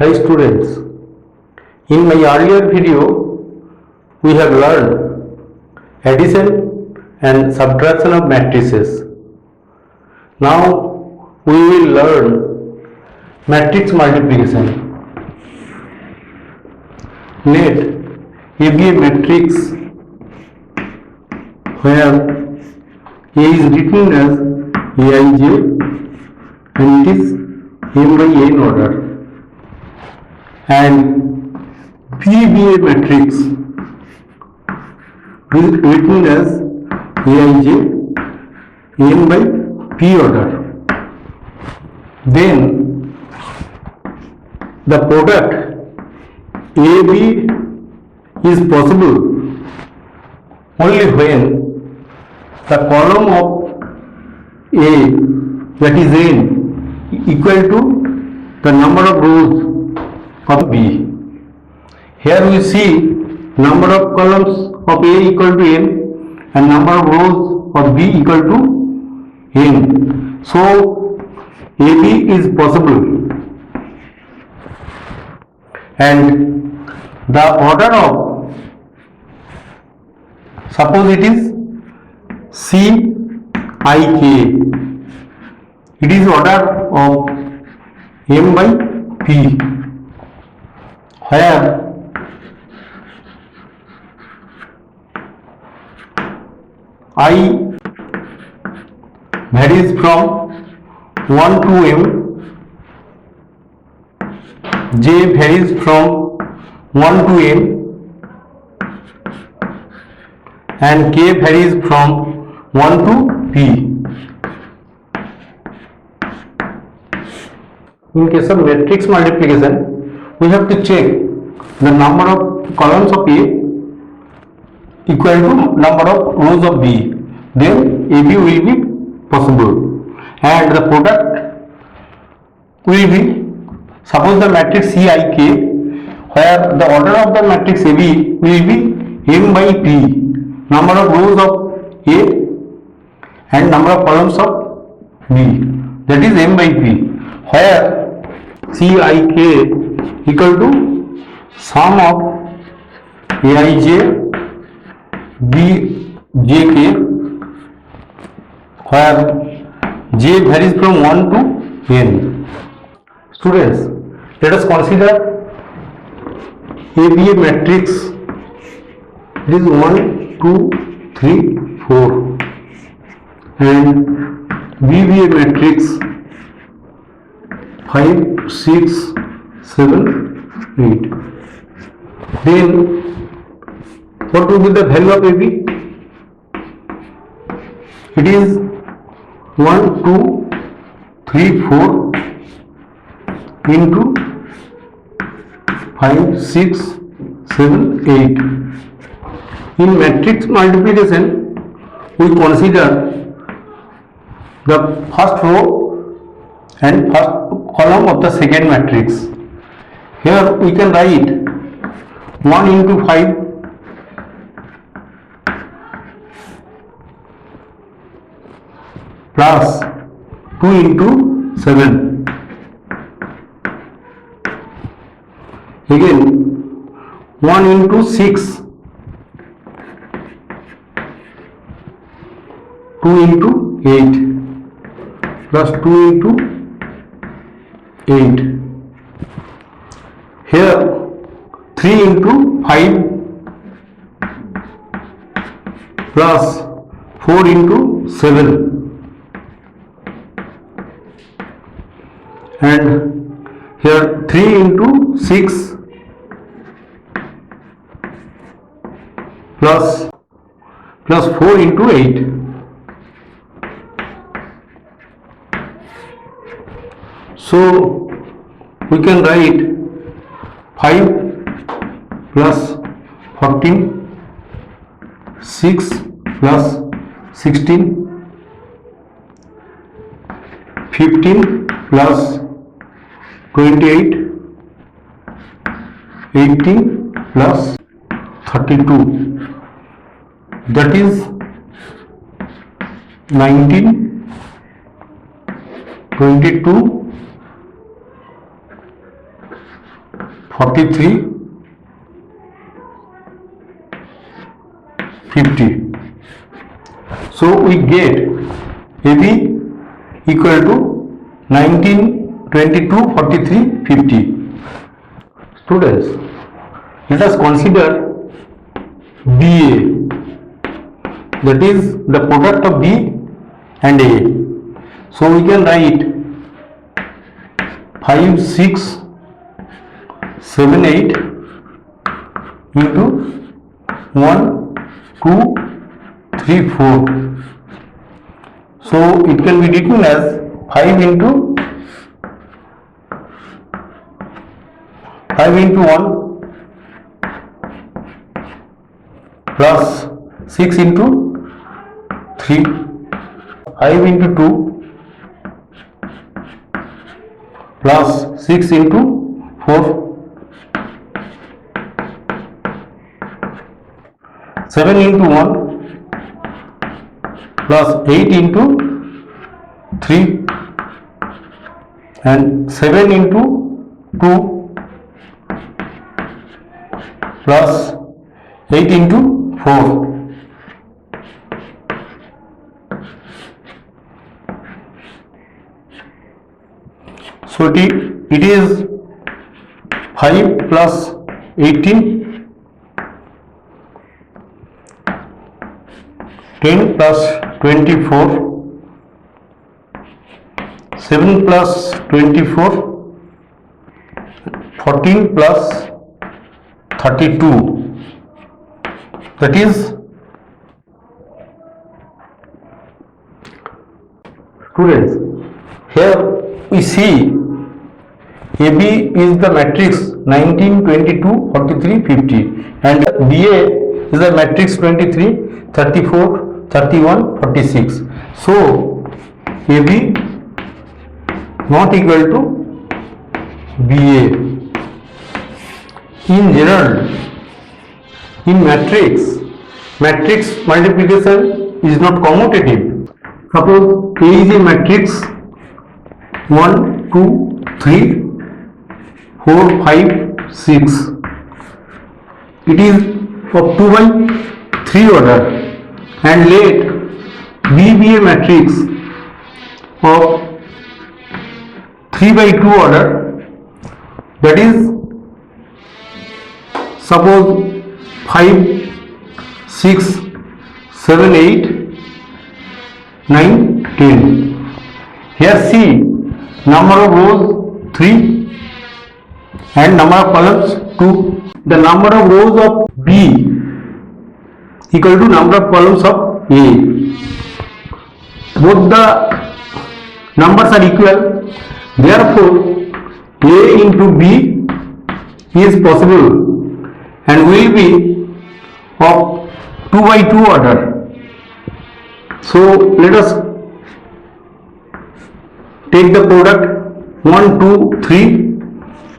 Hi students, in my earlier video we have learned addition and subtraction of matrices. Now we will learn matrix multiplication. Let A be a matrix where A is written as Aij and it is m by n order, and B be a matrix written as Aij m by p order. Then the product AB is possible only when the column of A, that is n, equal to the number of rows of B. Here we see number of columns of A equal to n and number of rows of B equal to n. So AB is possible, and the order of, suppose it is Ck, it is order of m by p, where I varies from 1 to m, j varies from 1 to n, and k varies from 1 to p. In case of matrix multiplication, we have to check the number of columns of A equal to number of rows of B. Then AB will be possible, and the product will be, suppose the matrix Ck, where the order of the matrix AB will be m by p, number of rows of A and number of columns of B, that is m by p, where Cik equal to sum of Aij Bjk, where j varies from 1 to n. Students, let us consider A be a matrix. It is 1, 2, 3, 4, and B be a matrix 5, 6, 7, 8. Then what will be the value of AB? It is 1, 2, 3, 4 into 5, 6, 7, 8. In matrix multiplication, we consider the first row and first column of the second matrix. Here we can write 1 into 5 plus 2 into 7. Again 1 into 6, 2 into 8 plus 2 into 8. Here 3 into 5 plus 4 into 7, and here 3 into 6 plus 4 into 8. So we can write 5 plus 14, 6 plus 16, 15 plus 28, 18 plus 32, that is 19, 22, 43 50. So we get AB equal to 19 22 43 50. Students, let us consider BA, that is the product of B and A. So we can write 5 6 7 8 into 1 2 3 4. So it can be written as 5 into 1 plus 6 into 3, 5 into 2 plus 6 into 4, 7 into 1 plus 8 into 3 and 7 into 2 plus 8 into 4. So it is 5 plus 18, 10 plus 24, 7 plus 24, 14 plus 32. That is, students, here we see AB is the matrix 19 22 43 50 and BA is the matrix 23 34 31 46. So AB not equal to BA. In general, in matrix multiplication is not commutative. Suppose A is a matrix 1 2 3 4 5 6. It is of 2 by 3 order, and let B be a matrix of 3 by 2 order, that is, suppose 5 6 7 8 9 10. Here see number of rows 3 and number of columns 2. The number of rows of B equal to number of columns of A. Both the numbers are equal, therefore A into B is possible and will be of 2 by 2 order. So let us take the product 1 2 3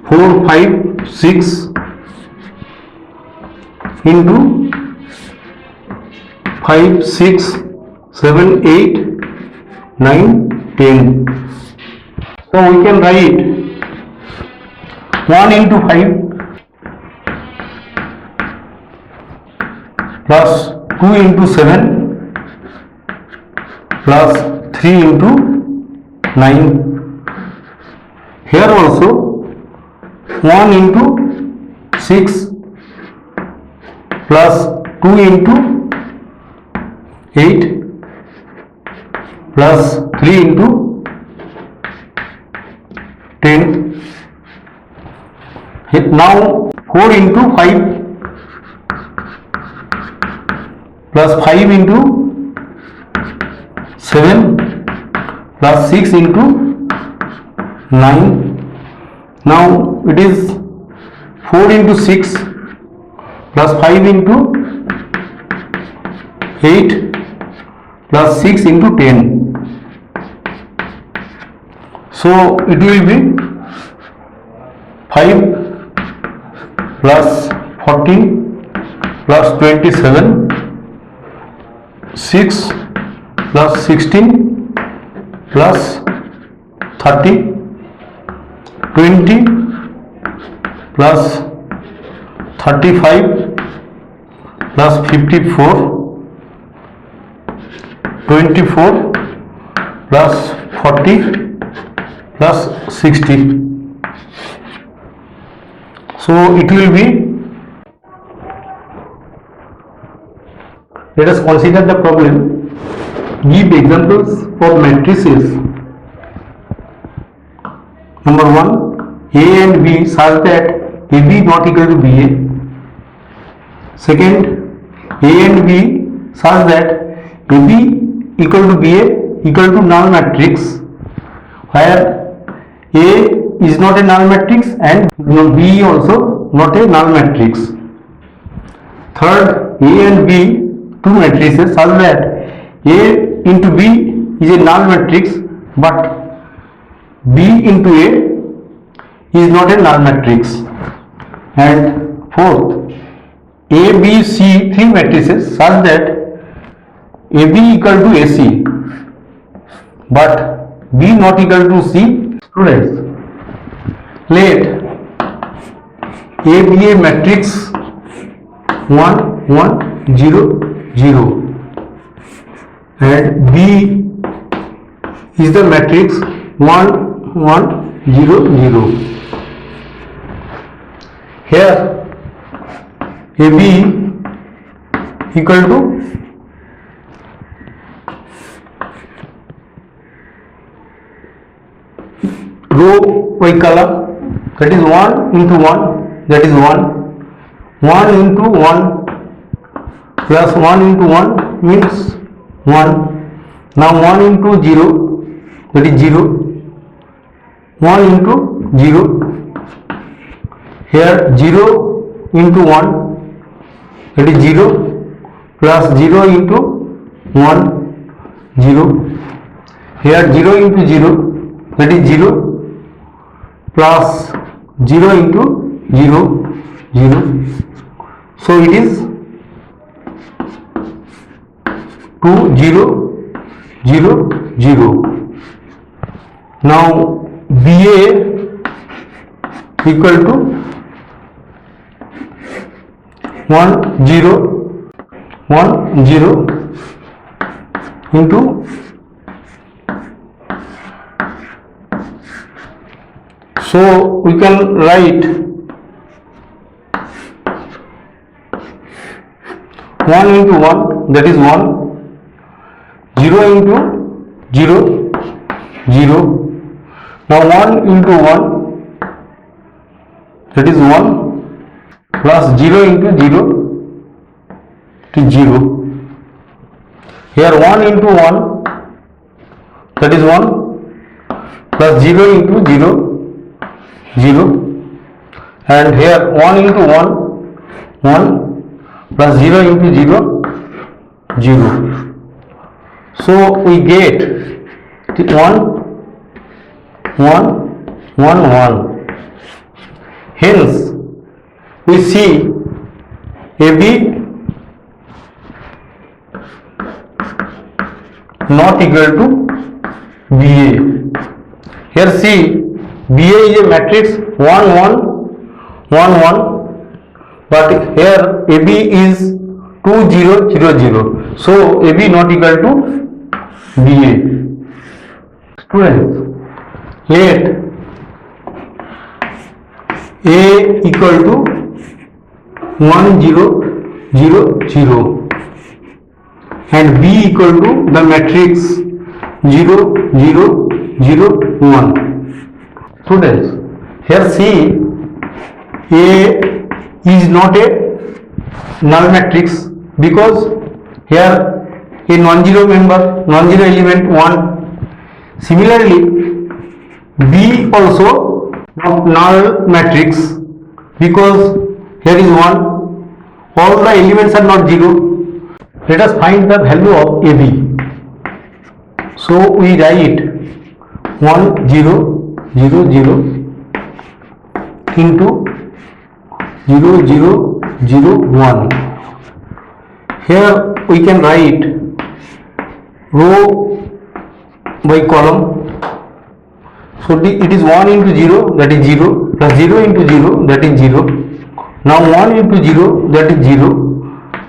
4 5 6 into 5 6 7 8 9 10. So we can write 1 into 5 plus 2 into 7 plus 3 into 9. Here also 1 into 6 plus 2 into 8 plus 3 into 10. Now 4 into 5 plus 5 into 7 plus 6 into 9. Now it is 4 into 6 plus 5 into 8 plus 6 into 10. So it will be 5 plus 14 plus 27, 6 plus 16 plus 30, 20 plus 35 plus 54, 24 plus 40 plus 60. So it will be, let us consider the problem. Give examples of matrices. Number 1, A and B such that AB not equal to BA. Second, A and B such that AB equal to BA equal to null matrix, where A is not a null matrix and B also not a null matrix. Third, A and B, two matrices such that A into B is a null matrix but B into A is not a null matrix. And fourth, A, B, C, three matrices such that AB equal to AC but B not equal to C. Students, let A be a matrix 1 1 0 0 and B is the matrix 1 1 0 0. Here AB equal to row by column, that is 1 into 1, that is 1 1 into 1 plus 1 into 1 means 1. Now 1 into 0, that is 0, 1 into 0, here 0 into 1, that is 0, plus 0 into 1, 0, here 0 into 0, that is 0, plus 0 into 0, 0. So it is 2 0 0 0. Now BA equal to 1 0 1 0 into so we can write 1 into 1, that is 1, 0 into 0 0. Now 1 into 1, that is 1, plus 0 into 0, it is 0. Here 1 into 1, that is 1, plus 0 into 0, 0, and here 1 into 1, 1, plus 0 into 0, 0. So we get 1 1 1 1. Hence we see AB not equal to BA. Here see, BA is a matrix 1 1 1 1, but here AB is 2 0 0 0. So AB not equal to BA. Students, let A equal to 1 0 0 0 and B equal to the matrix 0 0 0 1. Students, here see, A is not a null matrix because here a non-zero member, non-zero element 1. Similarly, B also not null matrix because here is 1. All the elements are not 0. Let us find the value of AB. So we write 1 0 0 0 into 0 0 0 1. Here we can write row by column. So it is 1 into 0, that is 0, plus 0 into 0, that is 0. Now 1 into 0, that is 0,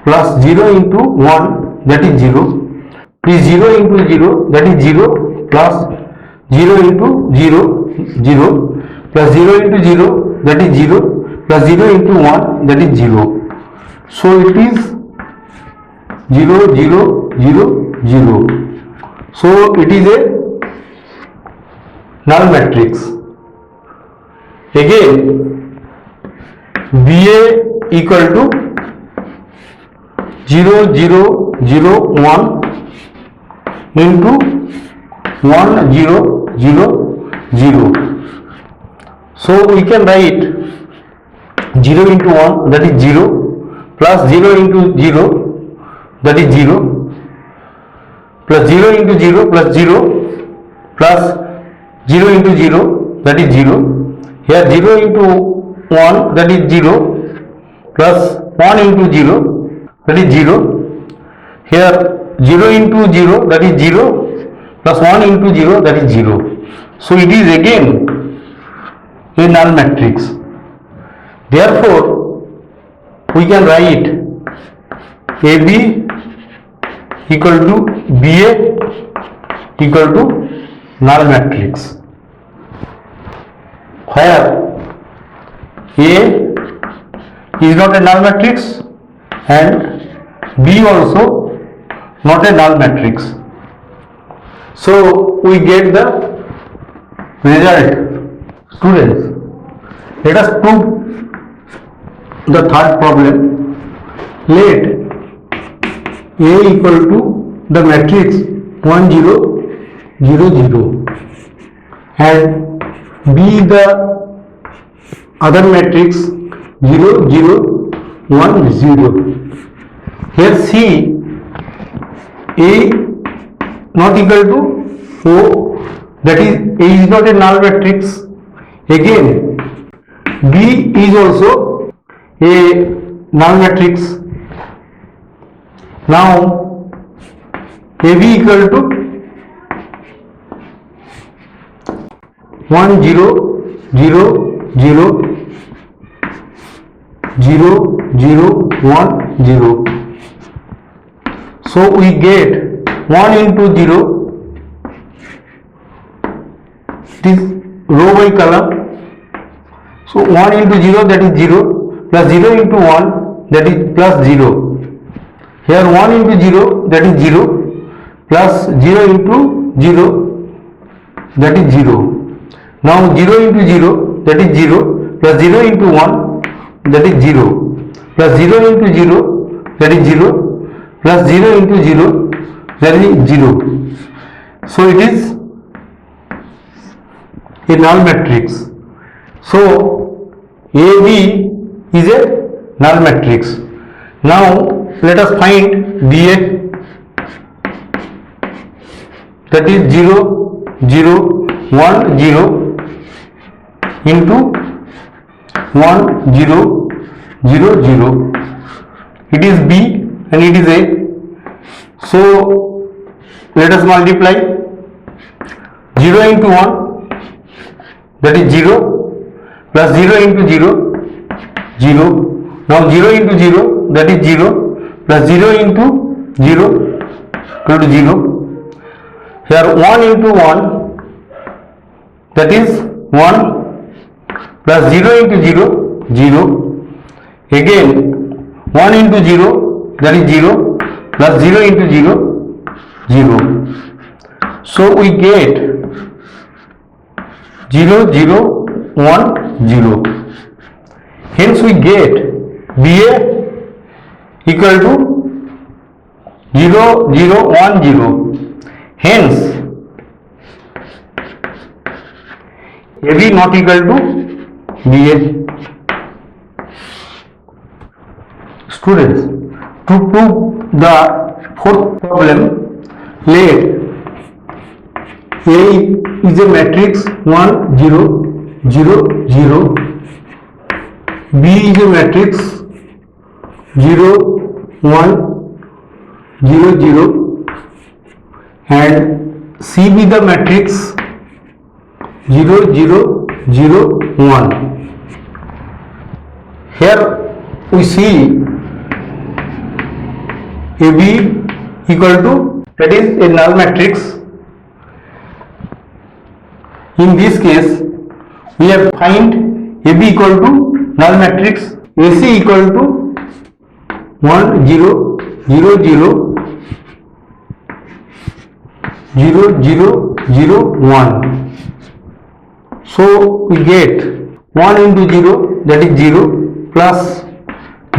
plus 0 into 1, that is 0. Is 0 into 0, that is 0, plus 0 into 0, 0, plus 0 into 0, that is 0, plus 0 into 1, that is 0. So it is 0, 0, 0, 0. So it is a null matrix. Again, BA equal to 0, 0, 0, 1 into 1, 0, 0, 0. So we can write 0 into 1, that is 0, plus 0 into 0, that is 0, plus 0 into 0, plus 0, plus 0 into 0, that is 0. Here 0 into 1, that is 0, plus 1 into 0, that is 0. Here 0 into 0, that is 0, plus 1 into 0, that is 0. So it is again a null matrix. Therefore, we can write AB equal to BA equal to null matrix, where A is not a null matrix and B also not a null matrix. So we get the result. Students, let us prove the third problem. Let A equal to the matrix 1, 0, 0, 0 and B the other matrix 0, 0, 1, 0. Here C A not equal to 4, that is A is not a null matrix. Again B is also a null matrix. Now AB equal to 1, 0, 0, 0, 0, 0, 1, 0. So we get 1 into 0, it is row by column. So 1 into 0, that is 0, plus 0 into 1, that is plus 0. Here 1 into 0, that is 0, plus 0 into 0, that is 0. Now 0 into 0, that is 0, plus 0 into 1, that is 0, plus 0 into 0, that is 0, plus 0 into 0, that is 0. So it is a null matrix. So AB is a null matrix. Now let us find BA, that is 0, 0, 1, 0 into 1, 0, 0, 0. It is B and it is A. So let us multiply 0 into 1, that is 0, plus 0 into 0, 0. Now 0 into 0, that is 0, plus 0 into 0, equal to 0. Here 1 into 1, that is 1, plus 0 into 0, 0. Again 1 into 0, that is 0, plus 0 into 0, 0. So we get 0, 0, 1, 0. Hence we get BA equal to 0, 0, 1, 0. Hence AB not equal to BA. Students, to prove the fourth problem, let A is a matrix 1, 0, 0, 0. B is a matrix 0, 1, 0, 0 and C be the matrix 0 0 0 1. Here we see AB equal to, that is a null matrix. In this case we have find AB equal to null matrix, AC equal to 1 0 0 0 0 0 0 1. So we get 1 into 0, that is 0, plus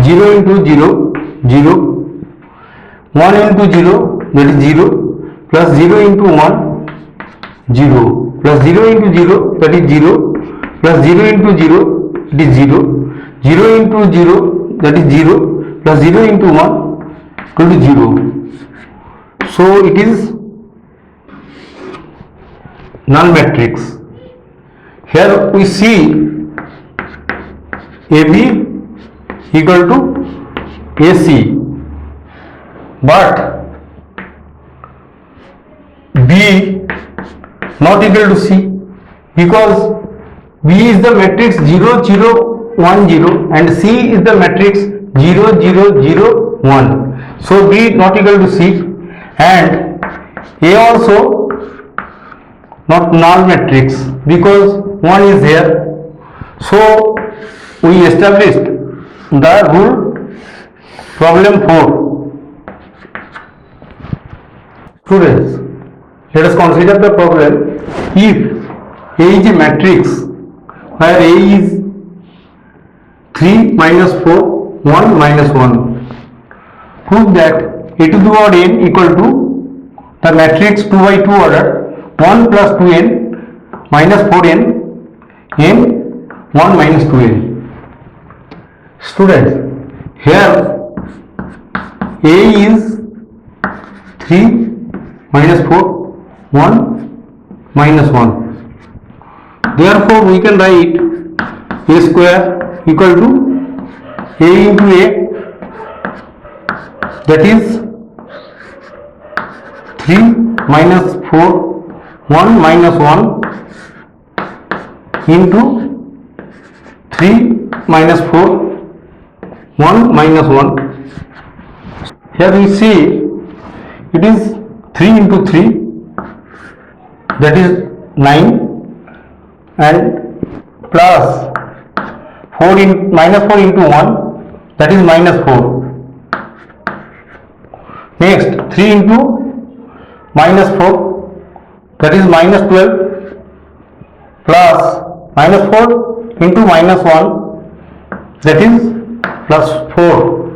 0 into 0 0, 1 into 0, that is 0, plus 0 into 1 0, plus 0 into 0, that is 0, plus 0 into 0, it is 0, 0 into 0, that is 0, plus 0 into 1, it is 0. So it is null matrix. Here we see AB equal to AC, but B not equal to C, because B is the matrix 0 0 1 0 and C is the matrix 0 0 0 1. So B not equal to C, and A also not null matrix because 1 is here. So we established the rule problem 4. Students, let us consider the problem. If A is a matrix where A is 3 minus 4 1 minus 1, prove that A to the power n equal to the matrix 2 by 2 order 1 plus 2n minus 4n n 1 minus 2n. Students, here A is 3 minus 4 1 minus 1. Therefore we can write A square equal to A into A, that is 3 minus 4 1 minus 1 into 3 minus 4 1 minus 1. Here we see it is 3 into 3, that is 9, and plus 4 in minus 4 into 1, that is minus 4. Next 3 into minus 4, that is minus 12, plus minus 4 into minus 1, that is plus 4,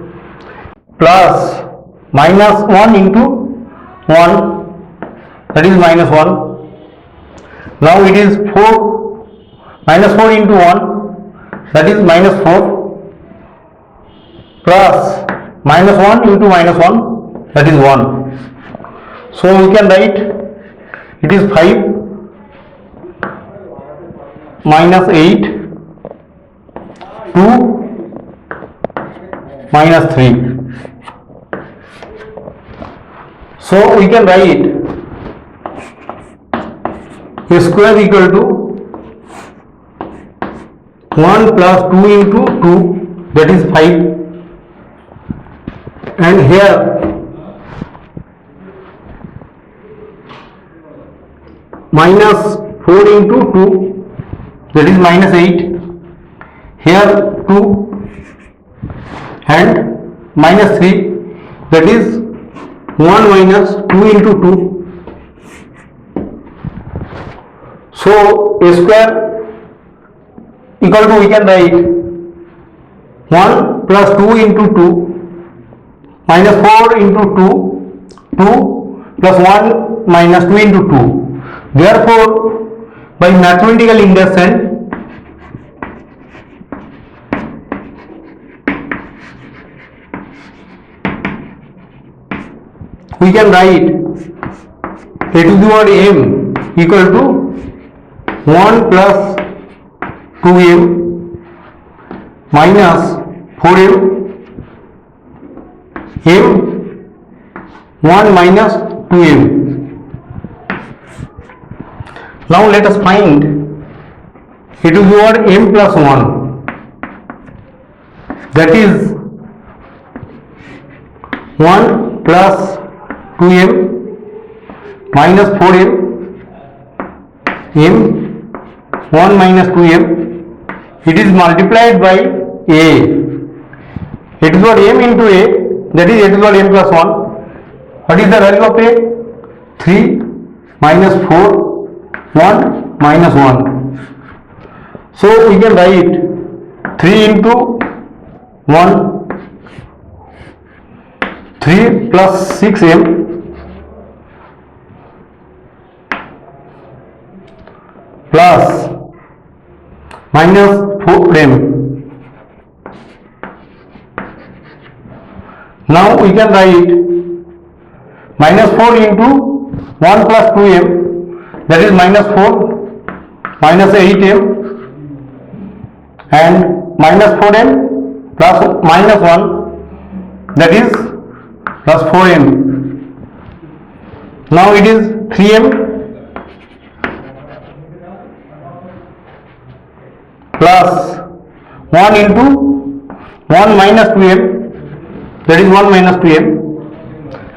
plus minus 1 into 1, that is minus 1. Now it is 4 minus 4 into 1, that is minus 4, plus minus 1 into minus 1, that is 1. So we can write it is 5 minus 8 2 minus 3. So we can write A square equal to 1 plus 2 into 2, that is 5, and here minus 4 into 2, that is minus 8, here 2, and minus 3, that is 1 minus 2 into 2. So A square equal to, we can write 1 plus 2 into 2 minus 4 into 2, 2 plus 1 minus 2 into 2. Therefore, by mathematical induction, we can write A to the power m equal to 1 plus 2m minus 4m m 1 minus 2m. Now let us find it is over m plus 1, that is 1 plus 2m minus 4m, m 1 minus 2m, it is multiplied by a, it is what m into a, that is it is what m plus 1. What is the value of a? 3 minus 4, 1 minus 1. So we can write 3 into 1, 3 plus 6m plus minus 4m. Now we can write minus 4 into 1 plus 2m, that is minus 4 minus 8m, and minus 4m plus minus 1, that is plus 4m. Now it is 3m plus 1 into 1 minus 2m, that is 1 minus 2m,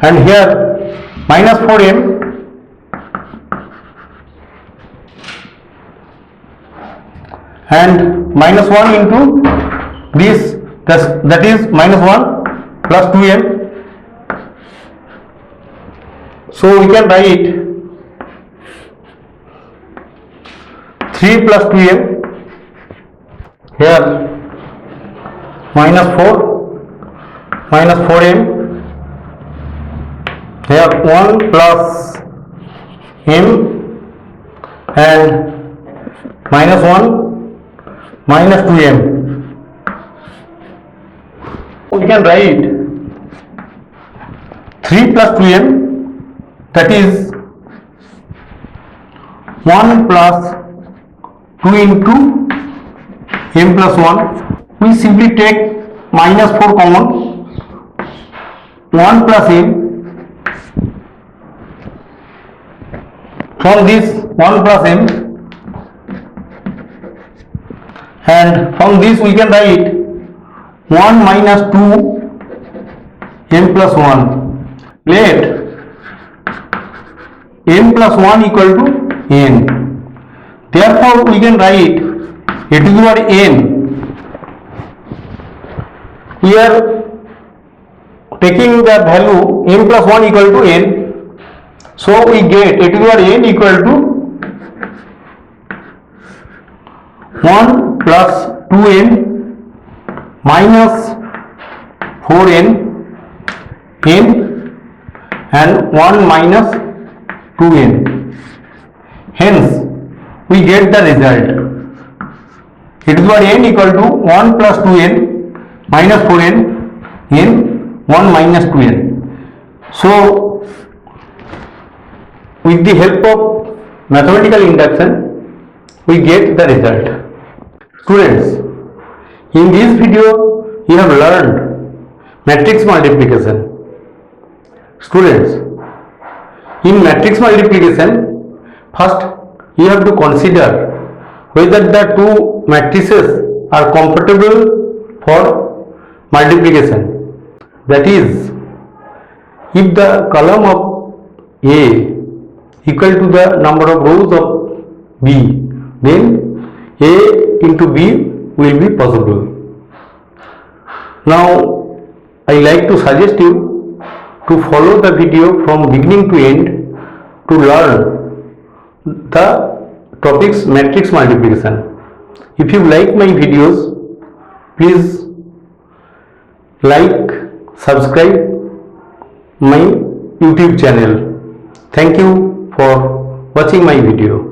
and here minus 4m and minus 1 into this, that is minus 1 plus 2m. So we can write 3 plus 2m, here minus 4 minus 4m, here 1 plus m and minus 1 minus 2m. We can write 3 plus 2m, that is 1 plus 2 into m plus 1. We simply take minus 4 common, 1 plus m, from this 1 plus m, and from this we can write 1 minus 2 m plus 1. Let m plus 1 equal to n. Therefore we can write e to the power n. We are taking the value m plus 1 equal to n, so we get e to the power n equal to 1 plus 2n minus 4n n and 1 minus 2n. Hence we get the result e to the power n equal to 1 plus 2n minus 4n n 1 minus 2n. So with the help of mathematical induction we get the result. Students, in this video you have learned matrix multiplication. Students, in matrix multiplication, first you have to consider whether the two matrices are compatible for multiplication. That is, if the column of A equal to the number of rows of B, then A into B will be possible. Now I like to suggest you to follow the video from beginning to end to learn the topics matrix multiplication. If you like my videos, please like, subscribe my YouTube channel. Thank you for watching my video.